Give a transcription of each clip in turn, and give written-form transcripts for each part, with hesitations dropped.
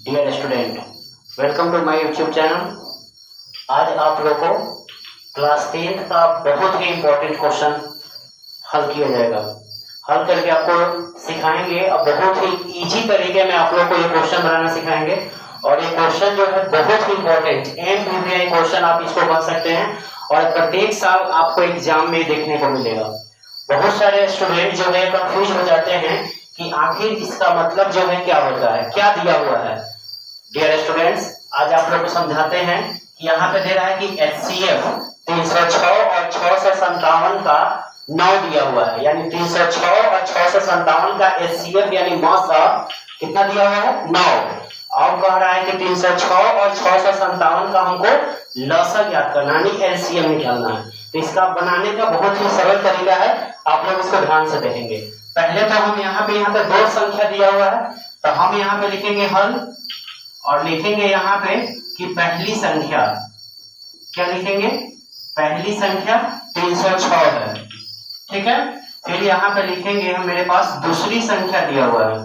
Dear student, welcome to my YouTube channel. आज आप लोग को क्लास 10 का बहुत ही इम्पोर्टेंट क्वेश्चन हल किया जाएगा। हल करके आपको सिखाएंगे और बहुत ही इजी तरीके में आप लोग को ये क्वेश्चन बनाना सिखाएंगे। और ये क्वेश्चन जो है बहुत ही इम्पोर्टेंट MBBI क्वेश्चन आप इसको बन सकते हैं और प्रत्येक साल आपको एग्जाम में देखने को मिलेगा। बहुत सारे स्टूडेंट जो है कंफ्यूज हो जाते हैं कि आखिर इसका मतलब जो है क्या होता है, क्या दिया हुआ है। डियर स्टूडेंट्स, आज आप लोग को समझाते हैं कि यहाँ पे दे रहा है कि HCF 306 और 657 का 9 दिया हुआ है, यानी 306 और 657 का HCF यानी मौसा कितना दिया हुआ है 9। अब कह रहा है कि 306 और 657 का हमको लसा ज्ञात करना यानी LCM निकालना है। तो इसका बनाने का बहुत ही सरल तरीका है, आप लोग इसको ध्यान से देखेंगे। पहले तो हम यहाँ पे दो संख्या दिया हुआ है, तो हम यहाँ पे लिखेंगे हल और लिखेंगे यहाँ पे कि पहली संख्या क्या लिखेंगे, पहली संख्या 306 है, ठीक है। फिर यहाँ पे लिखेंगे हम, मेरे पास दूसरी संख्या दिया हुआ है,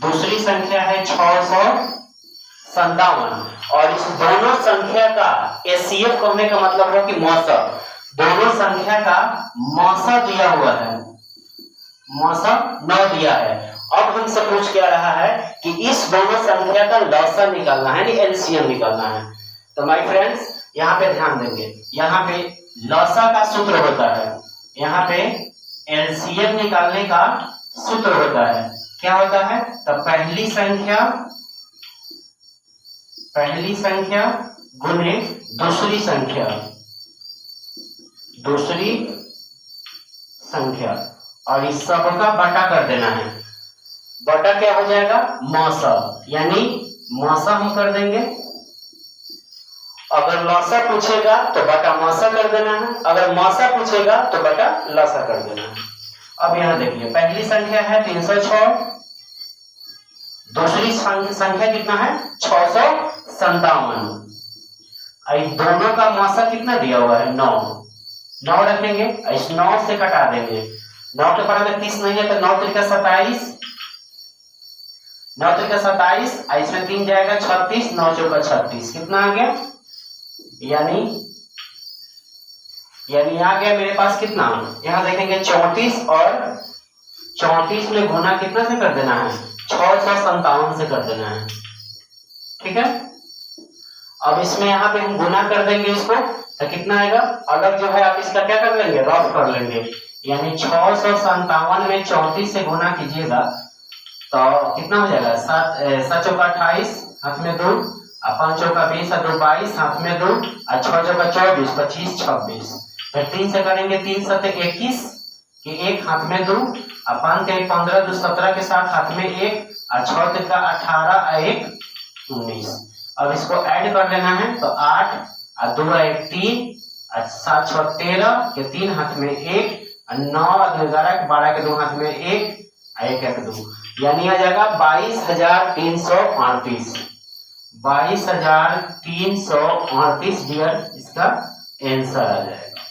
दूसरी संख्या है 657 और इस दोनों संख्या का HCF कहने का मतलब है कि मौसा, दोनों संख्या का मौसा दिया हुआ है, मौसा 9 दिया है। अब हमसे पूछ क्या रहा है कि इस दोनों संख्या का लसा निकालना है, यानी LCM निकालना है। तो माय फ्रेंड्स यहाँ पे ध्यान देंगे, यहाँ पे लसा का सूत्र होता है, यहाँ पे LCM निकालने का सूत्र होता है, क्या होता है। तो पहली संख्या गुने दूसरी संख्या और इस सब का बटा कर देना है। बटा क्या हो जाएगा मौसा, यानी मौसा हम कर देंगे। अगर लौसा पूछेगा तो बटा मौसा कर देना है, अगर मौसा पूछेगा तो बटा लौसा कर देना है। अब यहाँ देखिए, पहली संख्या है 306, दूसरी संख्या कितना है 657। दोनों का मौसा कितना दिया हुआ है 9 रखेंगे, इस 9 से कटा देंगे। 9 के बराबर 30 नहीं है तो 9 त्रिका 27, 9 त्रिका 27, इसमें 3 जाएगा 36, 9 चौका 36, कितना आ गया, यानी आ गया मेरे पास कितना, यहाँ देखेंगे 34 और 34 में गुना कितना से कर देना है 657 से कर देना है, ठीक है। अब इसमें यहाँ पे हम गुना कर देंगे इसको, तो कितना आएगा, अलग जो है आप इसका क्या कर लेंगे, रफ कर लेंगे, यानी 657 में 34 से गुना कीजिएगा तो कितना हो जाएगा 7 चौका 28, हाथ में 2, 5 चौका 20, 2 22, हाथ में 2, 6 चौका 24, 25 26। फिर 3 से करेंगे, 3 7 21 कि 1 हाथ में 2, 5 के 15, 2 17 के साथ हाथ में 1, 6 का 18, 1 19। अब इसको ऐड कर लेना है, तो 8 2 1 3, 7 6 13 के 3 हाथ में 1, 9 11 के 12 के 2 हाथ में 1 1 2, यानी आ जाएगा 22,338, 22,338 डियर इसका आंसर आ जाएगा।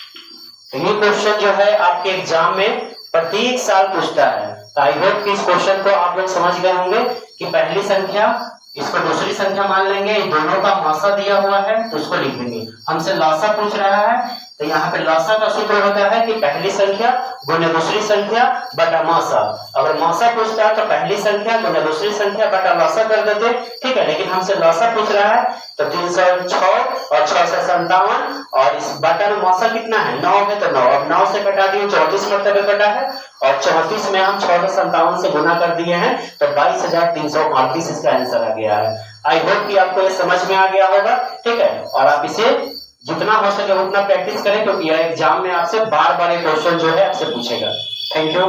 तो ये क्वेश्चन जो है आपके एग्जाम में प्रत्येक साल पूछता है। तो आई होप कि इस क्वेश्चन को आप लोग समझ गए होंगे कि पहली संख्या इसको दूसरी संख्या मान लेंगे, दोनों का मौसा दिया हुआ है तो उसको लिख देंगे। हमसे लौसा पूछ रहा है तो यहाँ पे लौसा का सूत्र होता है कि पहली संख्या गुने दूसरी संख्या बटा मौसा। अगर मौसा पूछता है तो पहली संख्या गुने दूसरी संख्या बटा लौसा कर देते, ठीक है। लेकिन हमसे लौसा पूछ रहा है तो 306 और 657 और इस बटा में मौसा कितना है 9 है, तो 9 अब 9 से कटा दिए 34 मरतबे कटा है और 34 में हम 657 से गुना कर दिए हैं तो 22,338 इसका आंसर आ गया है। आई होप कि आपको ये समझ में आ गया होगा, ठीक है। और आप इसे जितना हो सके उतना प्रैक्टिस करें, क्योंकि यह एग्जाम में आपसे बार बार ये क्वेश्चन जो है आपसे पूछेगा। Thank you.